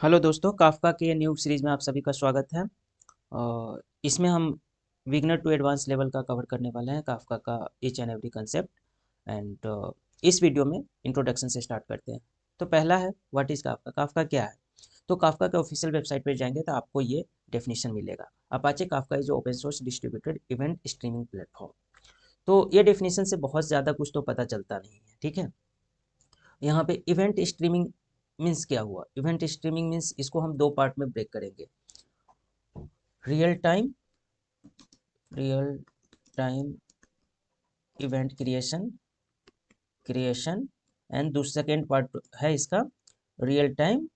Hello दोस्तों, Kafka के new series में आप सभी का स्वागत है। इसमें हम बिगनर टू एडवांस लेवल का कवर करने वाले हैं, काफका का each and every concept. And इस वीडियो में इंट्रोडक्शन से स्टार्ट करते हैं। तो पहला है, व्हाट इज़ काफका। काफका क्या है? तो काफका के ऑफिशियल वेबसाइट पर जाएंगे तो आपको ये डेफिनेशन मिलेगा। Apache Kafka is open source distributed event streaming platform. तो ये डेफिनेशन से बहुत ज़्यादा कुछ तो पता चलता नहीं है, ठीक है। यहाँ पे इवेंट स्ट्रीमिंग मीन्स क्या हुआ? इवेंट स्ट्रीमिंग मीन्स इसको हम दो पार्ट में ब्रेक करेंगे। Real time real time event creation and दूसरा सेकेंड पार्ट है इसका रियल टाइम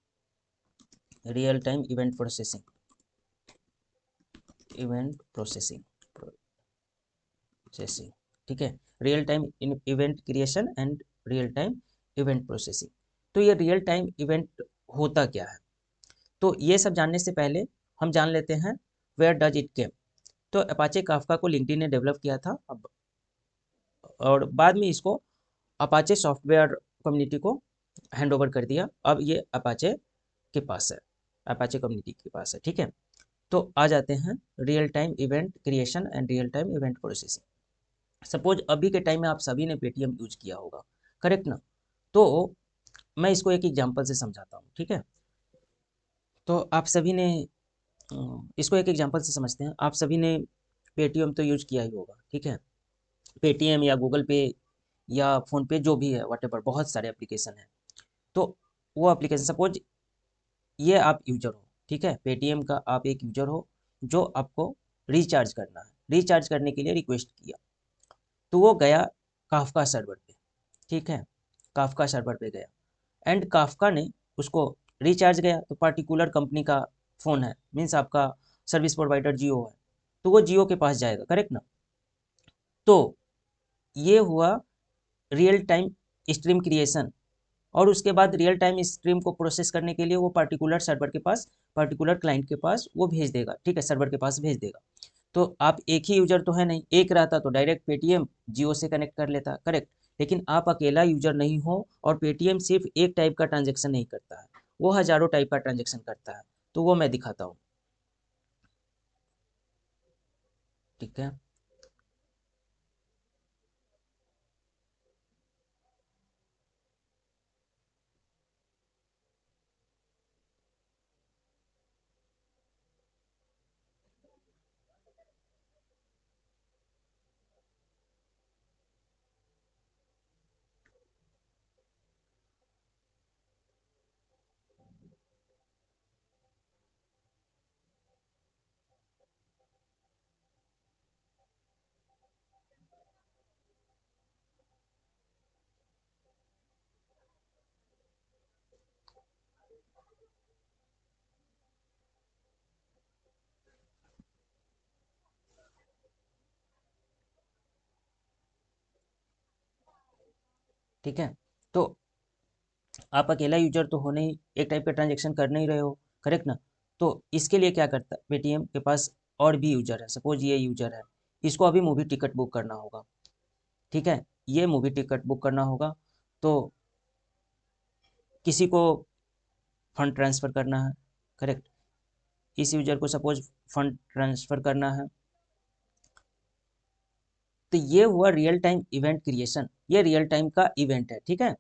इवेंट प्रोसेसिंग, ठीक है। Real time event creation and real time event processing. तो ये रियल टाइम इवेंट होता क्या है? तो ये सब जानने से पहले हम जान लेते हैं वेयर डज इट केम। तो अपाचे काफका को लिंक्डइन ने डेवलप किया था अब, और बाद में इसको अपाचे सॉफ्टवेयर कम्युनिटी को हैंड ओवर कर दिया। अब ये अपाचे के पास है, अपाचे कम्युनिटी के पास है, ठीक है। तो आ जाते हैं real time event creation and real time event processing. Suppose अभी के टाइम में आप सभी ने पेटीएम यूज किया होगा, करेक्ट ना? तो मैं इसको एक एग्जांपल से समझाता हूँ, ठीक है। तो आप सभी ने इसको एक एग्जांपल से समझते हैं। आप सभी ने पेटीएम तो यूज किया ही होगा, ठीक है। पेटीएम या गूगल पे या फ़ोन पे जो भी है, व्हाटएवर, बहुत सारे एप्लीकेशन हैं। तो वो एप्लीकेशन, सपोज ये आप यूजर हो, ठीक है, पेटीएम का आप एक यूजर हो जो आपको रिचार्ज करना है। रिचार्ज करने के लिए रिक्वेस्ट किया, तो वो गया काफका सर्वर पे, ठीक है। काफका सर्वर पे गया एंड काफका ने उसको रिचार्ज गया। तो पार्टिकुलर कंपनी का फ़ोन है, मीन्स आपका सर्विस प्रोवाइडर जियो है, तो वो जियो के पास जाएगा, करेक्ट ना? तो ये हुआ रियल टाइम स्ट्रीम क्रिएशन। और उसके बाद रियल टाइम स्ट्रीम को प्रोसेस करने के लिए वो पार्टिकुलर सर्वर के पास, पार्टिकुलर क्लाइंट के पास वो भेज देगा, ठीक है, सर्वर के पास भेज देगा। तो आप एक ही यूजर तो है नहीं, एक रहता तो डायरेक्ट पेटीएम जियो से कनेक्ट कर लेता, करेक्ट। लेकिन आप अकेला यूजर नहीं हो और पेटीएम सिर्फ एक टाइप का ट्रांजेक्शन नहीं करता है, वो हजारों टाइप का ट्रांजेक्शन करता है। तो वो मैं दिखाता हूँ, ठीक है। ठीक है, तो आप अकेला यूजर तो हो नहीं, एक टाइप का ट्रांजेक्शन कर नहीं रहे हो, करेक्ट ना? तो इसके लिए क्या करता है, पेटीएम के पास और भी यूजर है। सपोज ये यूजर है, इसको अभी मूवी टिकट बुक करना होगा, ठीक है। ये मूवी टिकट बुक करना होगा, तो किसी को फंड ट्रांसफ़र करना है, करेक्ट। इस यूजर को सपोज फंड ट्रांसफ़र करना है। तो ये हुआ रियल टाइम इवेंट क्रिएशन, ये रियल टाइम का इवेंट है, ठीक है।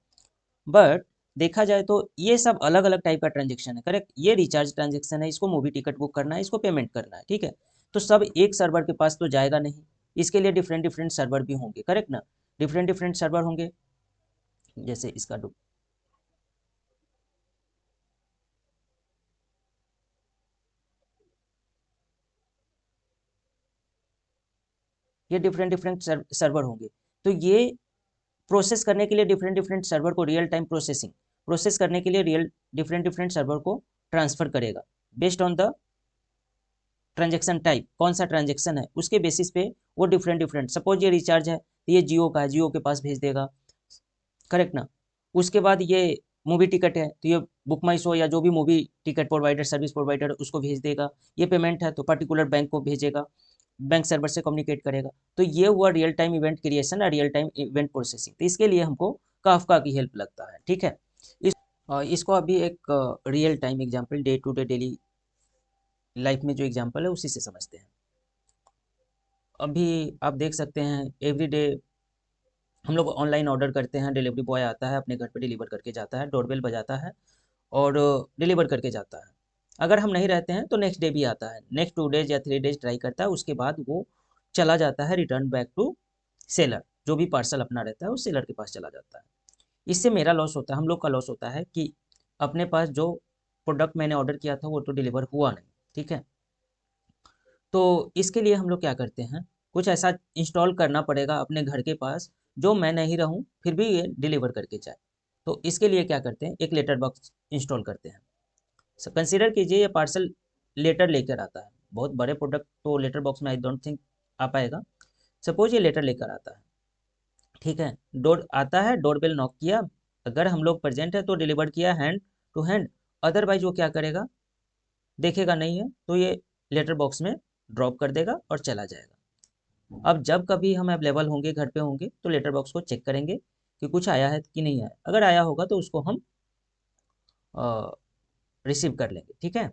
बट देखा जाए तो ये सब अलग अलग टाइप का ट्रांजेक्शन है, करेक्ट। ये रिचार्ज ट्रांजेक्शन है, इसको मूवी टिकट बुक करना है, इसको पेमेंट करना है, ठीक है। तो सब एक सर्वर के पास तो जाएगा नहीं, इसके लिए डिफरेंट डिफरेंट सर्वर भी होंगे, करेक्ट ना? डिफरेंट डिफरेंट सर्वर होंगे, जैसे इसका ये डिफरेंट डिफरेंट सर्वर होंगे। तो ये प्रोसेस करने के लिए डिफरेंट डिफरेंट सर्वर को, रियल टाइम प्रोसेस करने के लिए रियल डिफरेंट डिफरेंट सर्वर को ट्रांसफ़र करेगा। Based on the transaction type, कौन सा ट्रांजेक्शन है उसके बेसिस पे वो डिफरेंट डिफरेंट, सपोज ये रिचार्ज है तो ये जियो का है, जियो के पास भेज देगा, करेक्ट ना? उसके बाद ये मूवी टिकट है तो ये बुक माई शो या जो भी movie ticket provider, service provider, उसको भेज देगा। ये पेमेंट है तो पर्टिकुलर बैंक को भेजेगा, बैंक सर्वर से कम्युनिकेट करेगा। तो ये हुआ रियल टाइम इवेंट क्रिएशन और रियल टाइम इवेंट प्रोसेसिंग। तो इसके लिए हमको काफका की हेल्प लगता है, ठीक है। इसको अभी एक real time example, day to day daily life में जो एग्जांपल है उसी से समझते हैं। अभी आप देख सकते हैं एवरी डे हम लोग ऑनलाइन ऑर्डर करते हैं, डिलीवरी बॉय आता है अपने घर पे डिलीवर करके जाता है, डोरबेल बजाता है और डिलीवर करके जाता है। अगर हम नहीं रहते हैं तो नेक्स्ट डे भी आता है, नेक्स्ट 2 डेज या 3 डेज ट्राई करता है, उसके बाद वो चला जाता है रिटर्न बैक टू सेलर। जो भी पार्सल अपना रहता है वो सेलर के पास चला जाता है। इससे मेरा लॉस होता है, हम लोग का लॉस होता है कि अपने पास जो प्रोडक्ट मैंने ऑर्डर किया था वो तो डिलीवर हुआ नहीं। ठीक है, तो इसके लिए हम लोग क्या करते हैं, कुछ ऐसा इंस्टॉल करना पड़ेगा अपने घर के पास जो मैं नहीं रहूं फिर भी ये डिलीवर करके जाए। तो इसके लिए क्या करते हैं, एक लेटर बॉक्स इंस्टॉल करते हैं। कंसीडर कीजिए ये पार्सल लेटर लेकर आता है, बहुत बड़े प्रोडक्ट तो लेटर बॉक्स में आई डोंट थिंक आ पाएगा। सपोज ये लेटर लेकर आता है, ठीक है, डोर आता है, डोरबेल नॉक किया, अगर हम लोग प्रेजेंट है तो डिलीवर किया हैंड टू हैंड, अदरवाइज वो क्या करेगा, देखेगा नहीं है तो ये लेटर बॉक्स में ड्रॉप कर देगा और चला जाएगा। अब जब कभी हम अवेलेबल होंगे, घर पे होंगे, तो लेटर बॉक्स को चेक करेंगे कि कुछ आया है कि नहीं आया, अगर आया होगा तो उसको हम रिसीव कर लेंगे। ठीक है,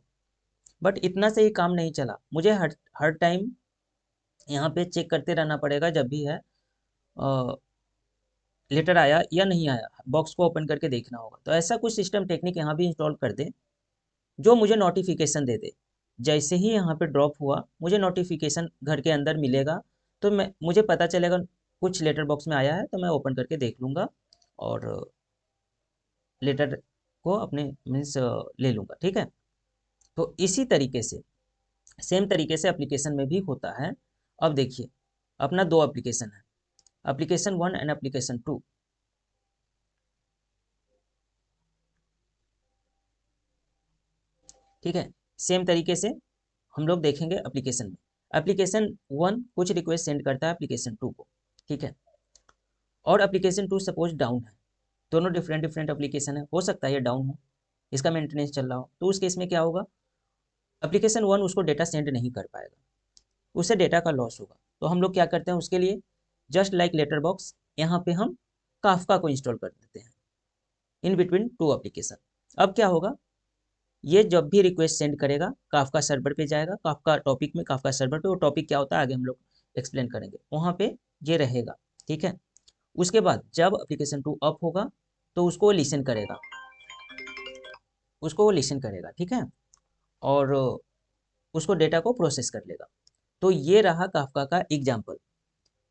बट इतना से ही काम नहीं चला, मुझे हर हर टाइम यहाँ पे चेक करते रहना पड़ेगा जब भी है लेटर आया या नहीं आया, बॉक्स को ओपन करके देखना होगा। तो ऐसा कुछ सिस्टम टेक्निक यहाँ भी इंस्टॉल कर दे जो मुझे नोटिफिकेशन दे दे। जैसे ही यहाँ पे ड्रॉप हुआ मुझे नोटिफिकेशन घर के अंदर मिलेगा, तो मैं मुझे पता चलेगा कुछ लेटर बॉक्स में आया है, तो मैं ओपन करके देख लूँगा और लेटर को अपने मीन्स ले लूँगा। ठीक है, तो इसी तरीके से सेम तरीके से एप्लीकेशन में भी होता है। अब देखिए अपना दो एप्लीकेशन है, एप्लीकेशन 1 एंड एप्लीकेशन 2। ठीक है, सेम तरीके से हम लोग देखेंगे एप्लीकेशन में। एप्लीकेशन 1 कुछ रिक्वेस्ट सेंड करता है एप्लीकेशन 2 को। ठीक है, और एप्लीकेशन 2 सपोज डाउन है, दोनों डिफरेंट डिफरेंट एप्लीकेशन है, हो सकता है ये डाउन हो, इसका मेंटेनेंस चल रहा हो, तो उस केस में क्या होगा, एप्लीकेशन 1 उसको डेटा सेंड नहीं कर पाएगा, उसे डेटा का लॉस होगा। तो हम लोग क्या करते हैं उसके लिए, जस्ट लाइक लेटर बॉक्स, यहाँ पे हम काफका को इंस्टॉल कर देते हैं इन बिटवीन टू एप्लीकेशन। अब क्या होगा, ये जब भी रिक्वेस्ट सेंड करेगा काफका सर्वर पे जाएगा, काफका टॉपिक में, काफका सर्वर पे, वो टॉपिक क्या होता है आगे हम लोग एक्सप्लेन करेंगे, वहाँ पे ये रहेगा। ठीक है, उसके बाद जब एप्लीकेशन 2 अप होगा तो उसको लिसन करेगा, उसको वो लिसन करेगा। ठीक है, और उसको डेटा को प्रोसेस कर लेगा। तो ये रहा काफका का एग्जाम्पल।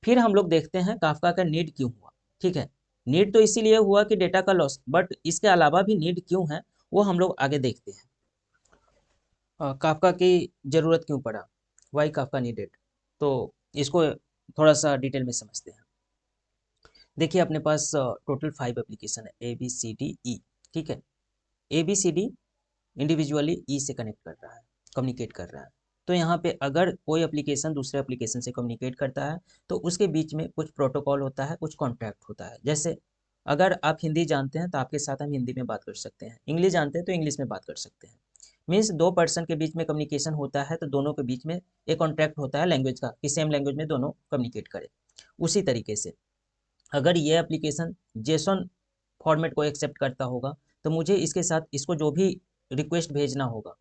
फिर हम लोग देखते हैं काफका का नीड क्यों हुआ। ठीक है, नीड तो इसीलिए हुआ कि डेटा का लॉस, बट इसके अलावा भी नीड क्यों है वो हम लोग आगे देखते हैं। काफका की ज़रूरत क्यों पड़ा, वाई काफका नीडेड, तो इसको थोड़ा सा डिटेल में समझते हैं। देखिए अपने पास टोटल 5 एप्लीकेशन है, A B C D E. ठीक है, A B C D individually E से कनेक्ट कर रहा है, कम्युनिकेट कर रहा है। तो यहाँ पे अगर कोई एप्लीकेशन दूसरे एप्लीकेशन से कम्युनिकेट करता है तो उसके बीच में कुछ प्रोटोकॉल होता है, कुछ कॉन्ट्रैक्ट होता है। जैसे अगर आप हिंदी जानते हैं तो आपके साथ हम हिंदी में बात कर सकते हैं, इंग्लिश जानते हैं तो इंग्लिश में बात कर सकते हैं। मीन्स दो पर्सन के बीच में कम्युनिकेशन होता है तो दोनों के बीच में एक कॉन्ट्रैक्ट होता है लैंग्वेज का कि सेम लैंग्वेज में दोनों कम्युनिकेट करें। उसी तरीके से अगर ये एप्लीकेशन जेसन फॉर्मेट को एक्सेप्ट करता होगा तो मुझे इसके साथ इसको जो भी रिक्वेस्ट भेजना होगा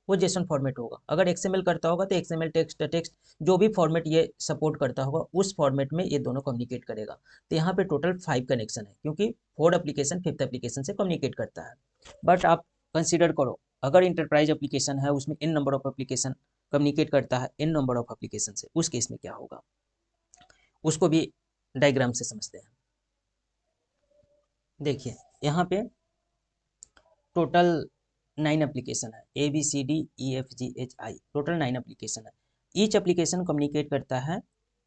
वो जेसन फॉर्मेट होगा। अगर एक्सएमएल करता होगा तो एक्सएमएल, टेक्स्ट टेक्स्ट, जो भी फॉर्मेट ये सपोर्ट करता होगा उस फॉर्मेट में ये दोनों कम्युनिकेट करेगा। तो यहाँ पे टोटल 5 कनेक्शन है, क्योंकि 4 एप्लीकेशन 5th एप्लीकेशन से कम्युनिकेट करता है। बट आप कंसिडर करो अगर इंटरप्राइज एप्लीकेशन है उसमें इन नंबर ऑफ एप्लीकेशन कम्युनिकेट करता है इन नंबर ऑफ एप्लीकेशन से, उस केस में क्या होगा उसको भी डायग्राम से समझते हैं। देखिए यहाँ पे टोटल 9 एप्लीकेशन है, A B C D E F G H I, total 9 application है। ईच एप्लीकेशन कम्युनिकेट करता है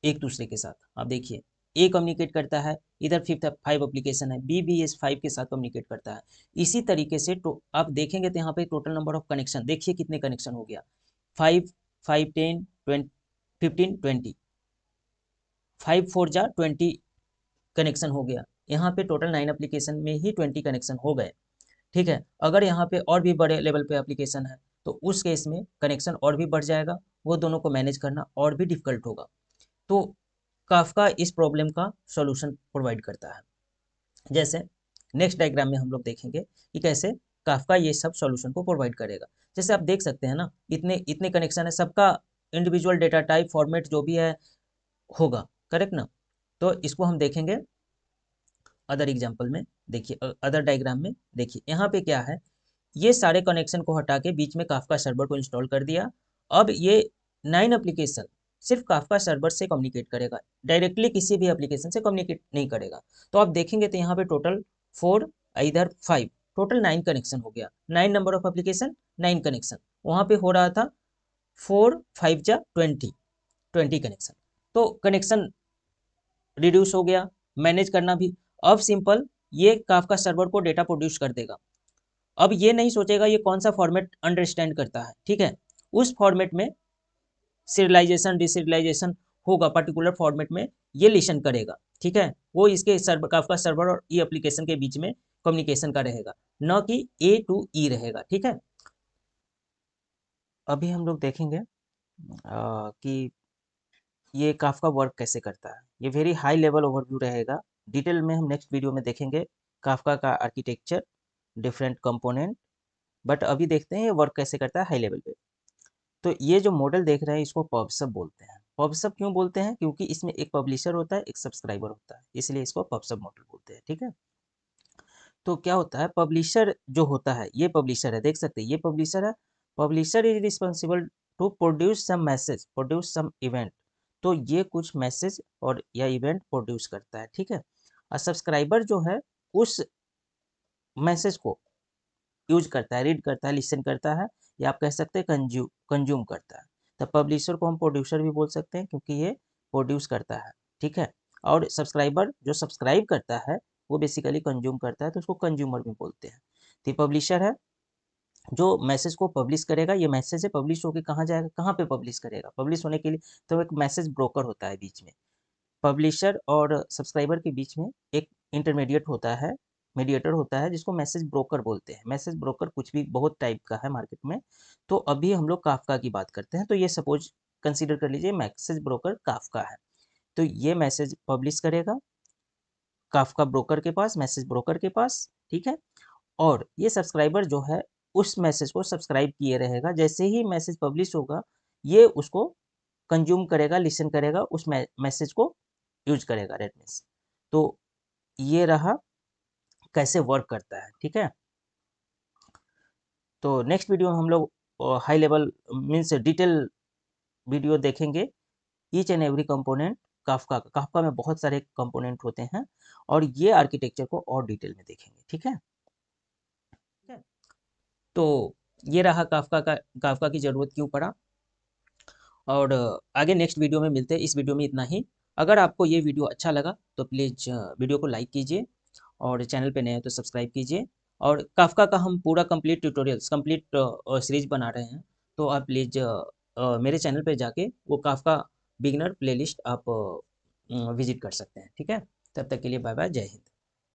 एक दूसरे के साथ। आप देखिए ए कम्युनिकेट करता है, इधर 5 एप्लीकेशन है, बी भी इस 5 के साथ कम्युनिकेट करता है। इसी तरीके से तो आप देखेंगे तो यहाँ पे टोटल नंबर ऑफ कनेक्शन देखिए कितने कनेक्शन हो गया, 5 5 10 20 15 20, 5 4 जा 20 कनेक्शन हो गया। यहाँ पे टोटल 9 एप्लीकेशन में ही 20 कनेक्शन हो गए। ठीक है, अगर यहाँ पे और भी बड़े लेवल पे एप्लीकेशन है तो उस केस में कनेक्शन और भी बढ़ जाएगा, वो दोनों को मैनेज करना और भी डिफिकल्ट होगा। तो काफका इस प्रॉब्लम का सॉल्यूशन प्रोवाइड करता है। जैसे नेक्स्ट डायग्राम में हम लोग देखेंगे कि कैसे काफका ये सब सॉल्यूशन को प्रोवाइड करेगा। जैसे आप देख सकते हैं ना, इतने इतने कनेक्शन है, सबका इंडिविजुअल डेटा टाइप फॉर्मेट जो भी है होगा, करेक्ट ना। तो इसको हम देखेंगे अदर एग्जाम्पल में। देखिए अदर डायग्राम में देखिए यहाँ पे क्या है, ये सारे कनेक्शन को हटा के बीच में काफका सर्वर को इंस्टॉल कर दिया। अब ये 9 एप्लीकेशन सिर्फ काफका सर्वर से कम्युनिकेट करेगा, डायरेक्टली किसी भी एप्लीकेशन से कम्युनिकेट नहीं करेगा। तो आप देखेंगे तो यहाँ पे टोटल 4 इधर 5, टोटल 9 कनेक्शन हो गया। 9 नंबर ऑफ एप्लीकेशन, 9 कनेक्शन। वहाँ पे हो रहा था 4 5 जा 20 कनेक्शन। तो कनेक्शन रिड्यूस हो गया, मैनेज करना भी। अब सिंपल ये काफका सर्वर को डेटा प्रोड्यूस कर देगा। अब ये नहीं सोचेगा ये कौन सा फॉर्मेट अंडरस्टैंड करता है, ठीक है। उस फॉर्मेट में सीरियलाइजेशन डिसीरियलाइजेशन होगा, पर्टिकुलर फॉर्मेट में ये लिसन करेगा, ठीक है। वो इसके सर्वर काफका सर्वर और ई एप्लीकेशन के बीच में कम्युनिकेशन का रहेगा, न कि ए टू ई रहेगा, ठीक है। अभी हम लोग देखेंगे कि ये काफका वर्क कैसे करता है। ये वेरी हाई लेवल ओवरव्यू रहेगा, डिटेल में हम नेक्स्ट वीडियो में देखेंगे काफका का आर्किटेक्चर, डिफरेंट कंपोनेंट। बट अभी देखते हैं ये वर्क कैसे करता है हाई लेवल पे। तो ये जो मॉडल देख रहे हैं इसको पबसब बोलते हैं। पबसब क्यों बोलते हैं? क्योंकि इसमें एक पब्लिशर होता है, एक सब्सक्राइबर होता है, इसलिए इसको पबसब मॉडल बोलते हैं, ठीक है। तो क्या होता है, पब्लिशर जो होता है, ये पब्लिशर है, देख सकते हैं ये पब्लिशर है। Publisher is responsible to produce some message, produce some event. तो ये कुछ मैसेज और या इवेंट प्रोड्यूस करता है, ठीक है। और सब्सक्राइबर जो है उस मैसेज को यूज करता है, रीड करता है, लिसन करता है, या आप कह सकते हैं कंज्यूम करता है। तो पब्लिशर को हम प्रोड्यूसर भी बोल सकते हैं क्योंकि ये प्रोड्यूस करता है, ठीक है। और सब्सक्राइबर जो सब्सक्राइब करता है वो बेसिकली कंज्यूम करता है, तो उसको कंज्यूमर भी बोलते हैं। तो पब्लिशर है जो मैसेज को पब्लिश करेगा। ये मैसेज है पब्लिश होकर कहाँ जाएगा, कहाँ पे पब्लिश करेगा, पब्लिश होने के लिए तो एक मैसेज ब्रोकर होता है बीच में। पब्लिशर और सब्सक्राइबर के बीच में एक इंटरमीडिएट होता है, मीडिएटर होता है, जिसको मैसेज ब्रोकर बोलते हैं। मैसेज ब्रोकर कुछ भी बहुत टाइप का है मार्केट में। तो अभी हम लोग काफका की बात करते हैं। तो ये सपोज कंसीडर कर लीजिए मैसेज ब्रोकर काफका है। तो ये मैसेज पब्लिश करेगा काफका ब्रोकर के पास, मैसेज ब्रोकर के पास, ठीक है। और ये सब्सक्राइबर जो है उस मैसेज को सब्सक्राइब किए रहेगा। जैसे ही मैसेज पब्लिश होगा ये उसको कंज्यूम करेगा, लिसन करेगा, उस मैसेज को यूज करेगा, रेट मीन्स। तो ये रहा कैसे वर्क करता है, ठीक है। तो नेक्स्ट वीडियो में हम लोग high level means detail video देखेंगे, each and every component Kafka. Kafka में बहुत सारे कंपोनेंट होते हैं और ये आर्किटेक्चर को और डिटेल में देखेंगे, ठीक है। तो ये रहा काफका की ज़रूरत क्यों पड़ा। और आगे नेक्स्ट वीडियो में मिलते हैं। इस वीडियो में इतना ही। अगर आपको ये वीडियो अच्छा लगा तो प्लीज़ वीडियो को लाइक कीजिए और चैनल पे नए हैं तो सब्सक्राइब कीजिए। और काफका का हम पूरा कंप्लीट ट्यूटोरियल्स कंप्लीट सीरीज बना रहे हैं, तो आप प्लीज़ मेरे चैनल पे जाके वो काफका बिगिनर प्लेलिस्ट आप विजिट कर सकते हैं, ठीक है। तब तक के लिए बाय बाय, जय हिंद।